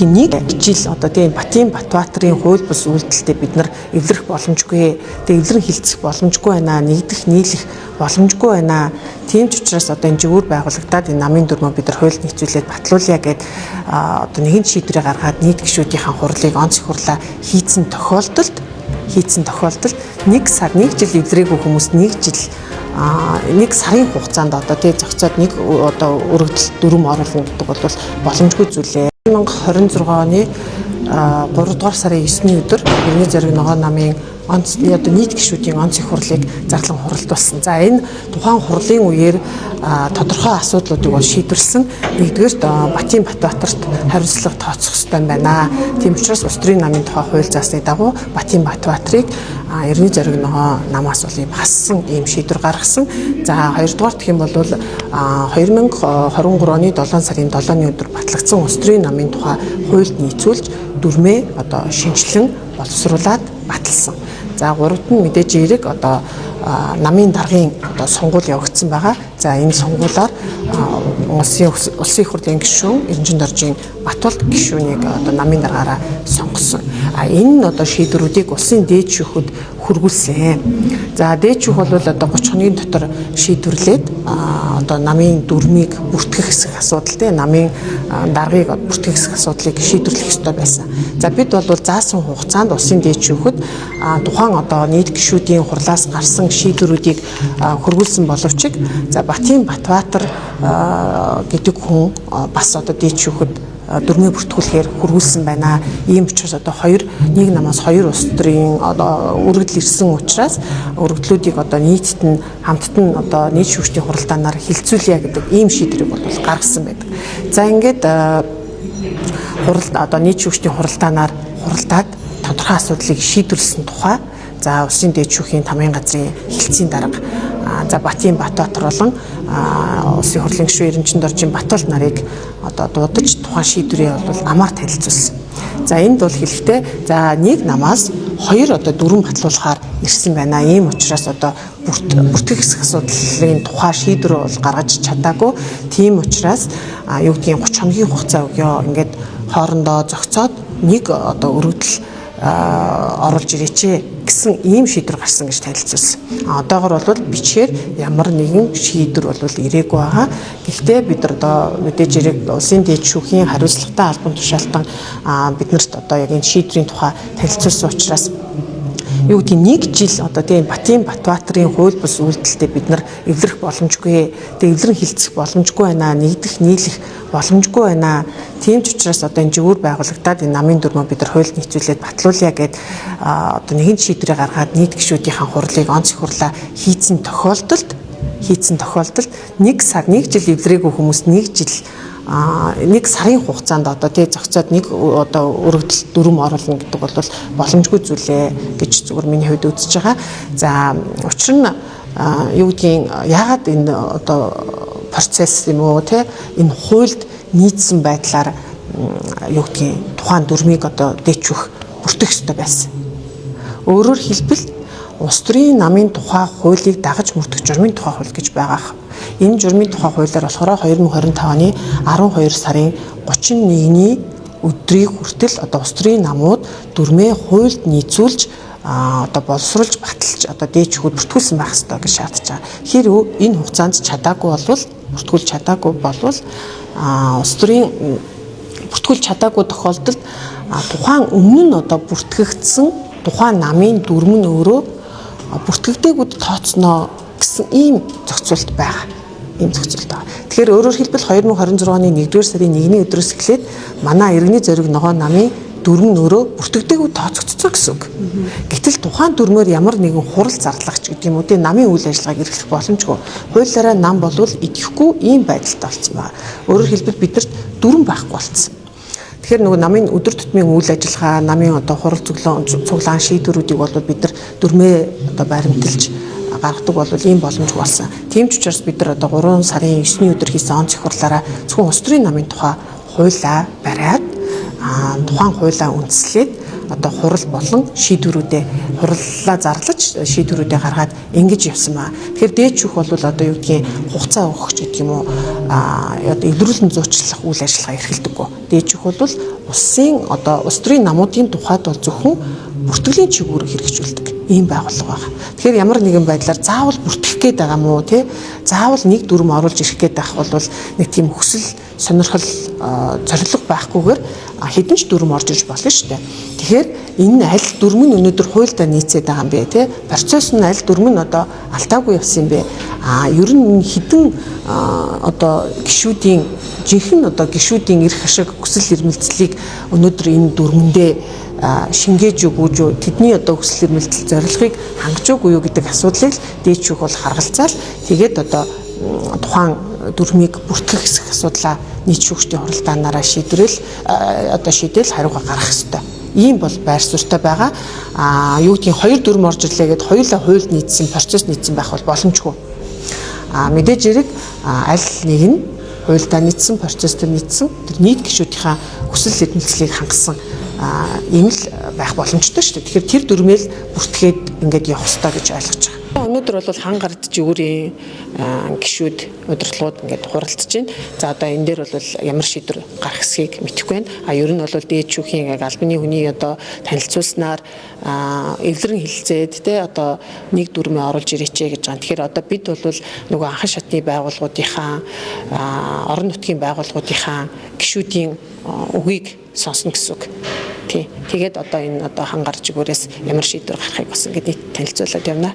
нэг жил одоо тийм Батын Батбаатарын хууль бус үйлдэлтэй бид нар эвлэрэх боломжгүй. Тэгээ эвлэрэн хилцэх боломжгүй байна. Нэгдэх, нийлэх боломжгүй байна. Тийм ч учраас одоо энэ жигүүр байгуулагдаад энэ намын дүрмөө бид нар хуульд нийцүүлээд батлуулъя гэд одоо нэгэн шийдвэрээ гаргаад нийт гишүүдийн хурлыг онц их хурлаа хийцэн тохиолдолд нэг сар нэг жил эвлэрээгүй хүмүүс нэг жил нэг сарын хугацаанд одоо тий зохицоод нэг одоо өргөдөл дүрм оруулна гэдэг бол боломжгүй зүйлээ. 2026 оны 3 дугаар сарын 9-ний өдөр Иргэний зориг ногоон намын одоо нийт гишүүдийн онц их хурлыг зарлан хуралдуулсан. За энэ тухайн хурлын үеэр тодорхой асуудлуудыг бол шийдвэрлсэн. Нэгдүгээрт Батын Батбаатарт хариуцлага тооцох ёстой байна. Тийм учраас улс төрийн намын тухай хууль заасны дагуу Батын Батбаатарыг Иргэний зориг ногоон намаас бол ийм хассан ийм шийдвэр гаргасан. За хоёрдугаар гэх юм бол 2023 оны 7 сарын 7-ны өдөр батлагдсан улс төрийн намын тухай хуульд нийцүүлж дүрмээ одоо шинжилэн боловсруулад баталсан. За гуравт нь мэдээж эерэг одоо намын даргын одоо сонгуул явагдсан байгаа. За энэ сонгуулаар улсын их хурлын гишүүн Эрдэнэчийн доржийн Батболд гишүүнийг одоо намын даргаараа сонгосон. Энэ нь одоо шийдвэрүүдийг улсын дээд шүүхэд хөргүүлсэн. За дээд шүүх бол одоо 30 хоногийн дотор шийдвэрлээд одоо намын дүрмийг бүртгэх хэсэг асуудал те намын даргыг бүртгэх хэсэг асуудлыг шийдвэрлэх ёстой байсан. За бид бол заасан хугацаанд улсын дээд шүүхэд тухайн одоо нийт гишүүдийн хурлаас гарсан шийдвэрүүдийг хөргүүлсэн боловч за Батын Батбаатар гэдэг хүн бас одоо дээд шүүхэд дүрмээ бүртгүүлэхээр хөргүүлсэн байна. Ийм учраас одоо нэг намаас хоёр улс төрийн одоо өргөдөл ирсэн учраас өргөдлүүдийг одоо нийтэд нь хамтд нь одоо нийт шүүгчдийн хуралдаанаар хилцүүлъя гэдэг ийм шийдвэрийг бол гаргасан байдаг. За ингээд хуралд одоо нийт шүүгчдийн хуралдаанаар хуралдаад тодорхой асуудлыг шийдвэрлсэн тухай за улсын дээд шүүхийн тамгын газрын хэлтсийн дарга за Батын Батбаатар болон улсын хурлын гишүүн Эрдэнэчийн доржийн Батболд нарыг одоо дуудаж тухайн шийдвэрээ бол амаар танилцуулсан. За энд бол хэлэхдээ за нэг намаас хоёр одоо дүрм батлуулахаар ирсэн байна. Ийм учраас одоо бүртгэх хэсэг асуудлын тухай шийдвэр бол гаргаж чадаагүй. Тийм учраас юу гэдгийг 30 хоногийн хугацаа өгөө. Ингээд хоорондоо зохицоод нэг одоо өргөдөл оруулж ирээч гэсэн ийм шийдвэр гарсан гэж танилцуулсан. Одоогор бол бичгээр ямар нэгэн шийдвэр бол ирээгүй байгаа. Гэхдээ бид нар одоо мэдээж ирээд улсын дээд шүүхийн хариуцлагатай албан тушаалтан биднэрт одоо яг энэ шийдвэрийн тухай танилцуулсан учраас юу гэдэг нэг жил одоо тийм Батын Батбаатарын хууль бус үйлдэлтэй бид нар эвлэрэх боломжгүй. Тэгээ эвлэрэн хилцэх боломжгүй байна. Нэгдэх, нийлэх боломжгүй байна. Тийм ч учраас одоо энэ жигүүр байгуулагдаад энэ намын дүрмөө бид нар хуульд нийцүүлээд батлуулъя гэд одоо нэгэн шийдвэрээ гаргаад нийт гишүүдийн хурлыг онц их хурлаа хийцэн тохиолдолд нэг жил эвлэрээгүй хүмүүс нэг жил нэг сарын хугацаанд одоо тий зохицоод нэг одоо өргөдөл дүрм оруулна гэдэг бол боломжгүй зүйлээ гэж зүгээр миний хувьд үзэж байгаа. За учир нь юу гэдгийг яагаад энэ одоо процесс юм уу тий энэ хуульд нийцсэн байдлаар юу гэдгийг тухайн дүрмийг одоо дэвших бүртгэх ёстой байсан. Өөрөөр хэлбэл улс төрийн намын тухай хуулийг дагаж мөрдөх журмын тухай хууль гэж байгаа. Энэ журмын тухай хуулиар болохоор 2025 оны 12 сарын 31-ний өдрийг хүртэл одоо улс төрийн намууд дүрмээ хуульд нийцүүлж одоо боловсруулж баталж одоо дээд шүүхэд бүртгүүлсэн байх ёстой гэж шаардж байгаа. Хэрвээ энэ хугацаанд бүртгүүлж чадаагүй болвол улс төрийн бүртгүүлж чадаагүй тохиолдолд тухайн өмнө нь одоо бүртгэгдсэн тухайн намын дүрм нь өөрөө бүртгэгдээгүүд тооцноо гэсэн ийм зохицуулт байгаа. Тэгэхээр өөрөөр хэлбэл 2026 оны 1-р сарын 1-ний өдрөөс эхлээд манай Иргэний зориг ногоон намын дүрм нь өөрөө бүртгэгдээгүүд тооцогдсон гэсэн үг. Гэтэл тухайн дүрмээр ямар нэгэн хурал зарлагч гэдэг юм уу те намын үйл ажиллагааг эрхлэх боломжгүй. Хуулиараа нам болвол идэхгүй ийм байдалтай болсон байна. Өөрөөр хэлбэл бидэрт дүрм байхгүй болсон. Тэгэхээр нөгөө намын өдөр тутмын үйл ажиллагаа, намын одоо хурал цуглаан шийдвэрүүдийг бол бид нар дүрмээ одоо баримталж гаргадаг бол ийм боломжгүй болсон. Тийм ч учраас бид нар одоо 3 сарын 9-ний өдөр хийсэн онц их хурлаараа зөвхөн улс төрийн намын тухай хуулиа бариад тухайн хуулиа үндэслээд одоо хурал болон шийдвэрүүдээ хурлаа зарлаж шийдвэрүүдээ гаргаад ингэж явсан ба. Тэгэхээр дээд шүүх бол одоо юу гэдгийг хугацаа өгөх гэдэг юм уу одоо илрүүлэн зуучлах үйл ажиллагаа эрхэлдэггүй. Дээжих бол улсын одоо улс төрийн намуудын тухайд бол зөвхөн бүртгэлийн чиглэлээр хэрэгжүүлдэг ийм байгууллага байна. Тэгэхээр ямар нэгэн байдлаар заавал бүртгэх гээд байгаа мó тий заавал нэг дүрм оруулж ирэх гээд байх бол нэг тийм хүсэл сонирхол зорилго байхгүйгээр хэдэн ч дүрм орж иж болно шүү дээ. Тэгэхээр энэ аль дүрм нь өнөөдөр хуульдаа нийцээд байгаа юм бэ тий процесс нь аль дүрм нь одоо алдаагүй явсан юм бэ? Ер нь хэдэн одоо гишүүдийн жинхэнэ одоо гишүүдийн эрх ашиг хүсэл эрмэлзлийг өнөөдөр энэ дүрмэндээ шингээж өгөөж тэдний одоо хүсэл эрмэлзэл зорилгыг хангаж өгөө юу гэдэг асуудлыг дээчүүх бол харгалзаал тэгээд одоо тухайн дүрмийг бүртгэх хэсэг асуудлаа нийт шүүгчдийн хуралдаанаараа шийдвэл одоо шийдэл хариугаа гаргах ёстой. Ийм бол байр суурьтай байгаа. Юу гэдгийг хоёр дүрм орж ирлээ гэд хоёулаа хуульд нийцсэн процесс нийцсэн байх бол боломжгүй. Мэдээж хэрэг аль нэг нь хуульдаа нийцсэн процесстэй нийцсэн тэр нийт гишүүдийнхаа хүсэл эрмэлзлийг хангасан ийм л байх боломжтой шүү дээ. Тэгэхээр тэр дүрмэл бүртгээд ингээд явах хэрэгтэй гэж ойлгож байгаа. Өнөөдөр бол хан гард жигүүрийн гишүүд удирдлагууд ингээд хуралдаж байна. За одоо энэ дээр бол ямар шийдвэр гарах хэсгийг мэдэхгүй байна. Ер нь бол дээд шүүхийн албаны хүний одоо танилцуулснаар эвлэрэн хилцээд те одоо нэг дүрмээ оруулж ирээчээ гэж байгаа. Тэгэхээр одоо бид бол нөгөө анхан шатны байгууллагуудынхаа орон нутгийн байгууллагуудынхаа гишүүдийн үгийг сонсно гэсэн үг. Тэгээд одоо энэ одоо хан гард жигүүрээс ямар шийдвэр гарахыг бас ингээд танилцуулаад явна.